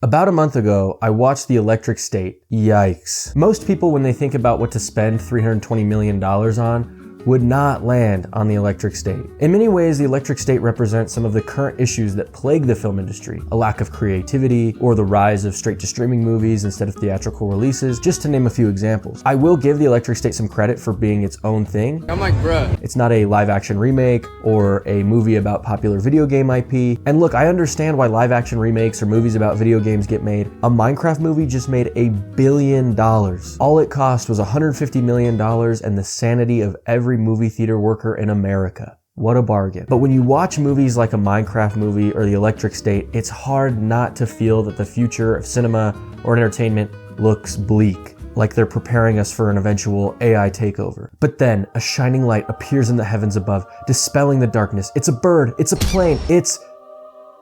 About a month ago, I watched The Electric State. Yikes. Most people, when they think about what to spend $320 million on, would not land on The Electric State. In many ways, The Electric State represents some of the current issues that plague the film industry, a lack of creativity, or the rise of straight-to-streaming movies instead of theatrical releases, just to name a few examples. I will give The Electric State some credit for being its own thing. I'm like, bruh. It's not a live-action remake or a movie about popular video game IP. And look, I understand why live-action remakes or movies about video games get made. A Minecraft movie just made $1 billion. All it cost was $150 million and the sanity of every movie theater worker in America. What a bargain. But when you watch movies like a Minecraft movie or The Electric State, it's hard not to feel that the future of cinema or entertainment looks bleak, like they're preparing us for an eventual AI takeover. But then a shining light appears in the heavens above, dispelling the darkness. It's a bird, it's a plane, it's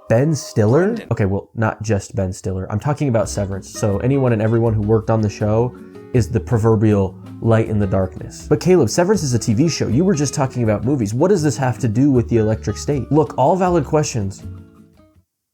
Ben Stiller? Okay, well, not just Ben Stiller. I'm talking about Severance. So anyone and everyone who worked on the show is the proverbial light in the darkness. But Caleb, Severance is a TV show. You were just talking about movies. What does this have to do with The Electric State? Look, all valid questions,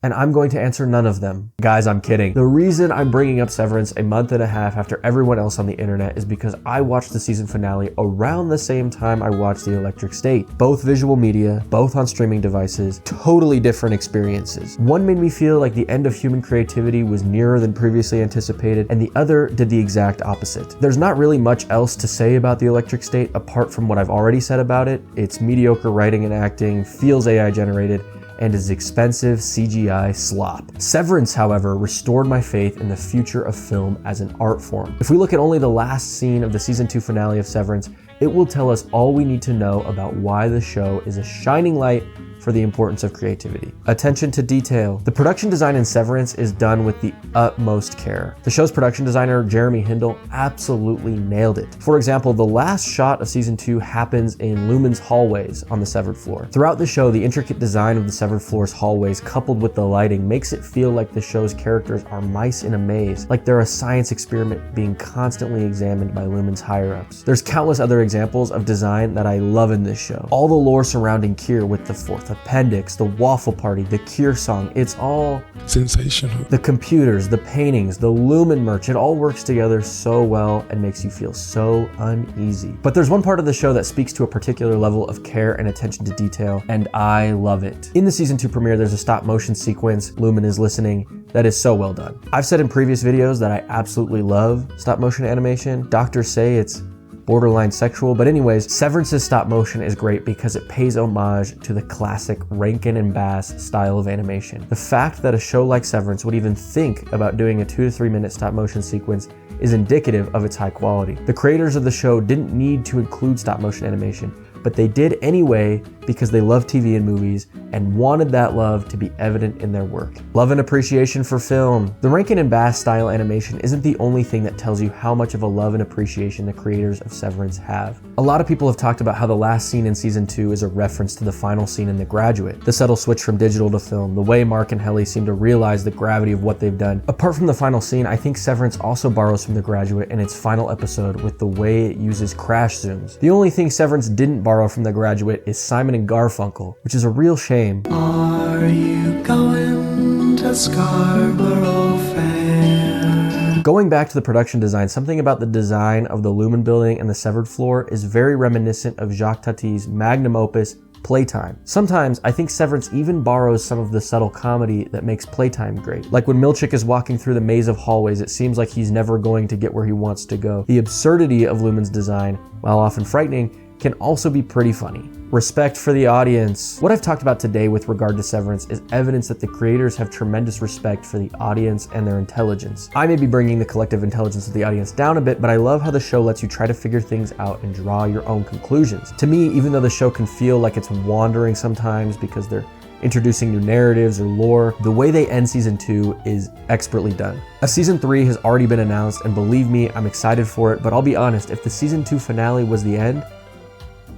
and I'm going to answer none of them. Guys, I'm kidding. The reason I'm bringing up Severance a month and a half after everyone else on the internet is because I watched the season finale around the same time I watched The Electric State. Both visual media, both on streaming devices, totally different experiences. One made me feel like the end of human creativity was nearer than previously anticipated, and the other did the exact opposite. There's not really much else to say about The Electric State apart from what I've already said about it. It's mediocre writing and acting, feels AI generated, and is expensive CGI slop. Severance, however, restored my faith in the future of film as an art form. If we look at only the last scene of the season 2 finale of Severance, it will tell us all we need to know about why the show is a shining light for the importance of creativity. Attention to detail. The production design in Severance is done with the utmost care. The show's production designer, Jeremy Hindle, absolutely nailed it. For example, the last shot of season 2 happens in Lumen's hallways on the severed floor. Throughout the show, the intricate design of the severed floor's hallways coupled with the lighting makes it feel like the show's characters are mice in a maze, like they're a science experiment being constantly examined by Lumen's higher-ups. There's countless other examples of design that I love in this show. All the lore surrounding Kier with the fourth appendix, the waffle party, the Kier song, it's all sensational. The computers, the paintings, the Lumen merch, it all works together so well and makes you feel so uneasy. But there's one part of the show that speaks to a particular level of care and attention to detail, and I love it. In the season 2 premiere, there's a stop motion sequence, Lumen is listening, that is so well done. I've said in previous videos that I absolutely love stop motion animation. Doctors say it's borderline sexual, but anyways, Severance's stop motion is great because it pays homage to the classic Rankin and Bass style of animation. The fact that a show like Severance would even think about doing a 2 to 3 minute stop motion sequence is indicative of its high quality. The creators of the show didn't need to include stop motion animation, but they did anyway because they love TV and movies and wanted that love to be evident in their work. Love and appreciation for film. The Rankin and Bass style animation isn't the only thing that tells you how much of a love and appreciation the creators of Severance have. A lot of people have talked about how the last scene in season 2 is a reference to the final scene in The Graduate. The subtle switch from digital to film, the way Mark and Helly seem to realize the gravity of what they've done. Apart from the final scene, I think Severance also borrows from The Graduate in its final episode with the way it uses crash zooms. The only thing Severance didn't borrow from The Graduate is Simon and Garfunkel, which is a real shame. Are you going to Scarborough Fair? Going back to the production design, something about the design of the Lumen building and the severed floor is very reminiscent of Jacques Tati's magnum opus, Playtime. Sometimes I think Severance even borrows some of the subtle comedy that makes Playtime great. Like when Milchick is walking through the maze of hallways, it seems like he's never going to get where he wants to go. The absurdity of Lumen's design, while often frightening, can also be pretty funny. Respect for the audience. What I've talked about today with regard to Severance is evidence that the creators have tremendous respect for the audience and their intelligence. I may be bringing the collective intelligence of the audience down a bit, but I love how the show lets you try to figure things out and draw your own conclusions. To me, even though the show can feel like it's wandering sometimes because they're introducing new narratives or lore, the way they end season 2 is expertly done. A season 3 has already been announced, and believe me, I'm excited for it, but I'll be honest, if the season 2 finale was the end,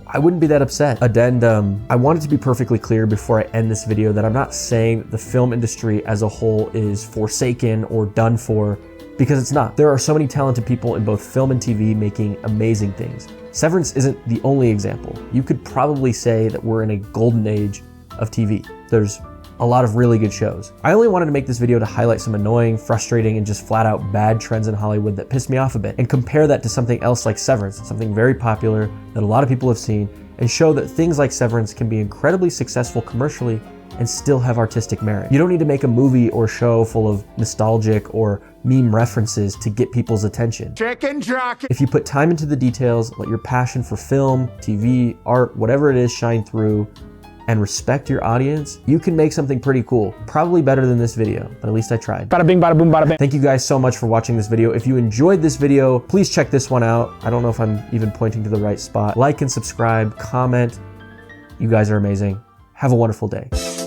I wouldn't be that upset. Addendum. I want it to be perfectly clear before I end this video that I'm not saying that the film industry as a whole is forsaken or done for, because it's not. There are so many talented people in both film and TV making amazing things. Severance isn't the only example. You could probably say that we're in a golden age of TV. There's a lot of really good shows. I only wanted to make this video to highlight some annoying, frustrating, and just flat out bad trends in Hollywood that pissed me off a bit, and compare that to something else like Severance, something very popular that a lot of people have seen, and show that things like Severance can be incredibly successful commercially and still have artistic merit. You don't need to make a movie or show full of nostalgic or meme references to get people's attention. Chicken jockey. If you put time into the details, let your passion for film, TV, art, whatever it is shine through, and respect your audience, you can make something pretty cool. Probably better than this video, but at least I tried. Bada bing, bada boom, bada bang. Thank you guys so much for watching this video. If you enjoyed this video, please check this one out. I don't know if I'm even pointing to the right spot. Like and subscribe, comment. You guys are amazing. Have a wonderful day.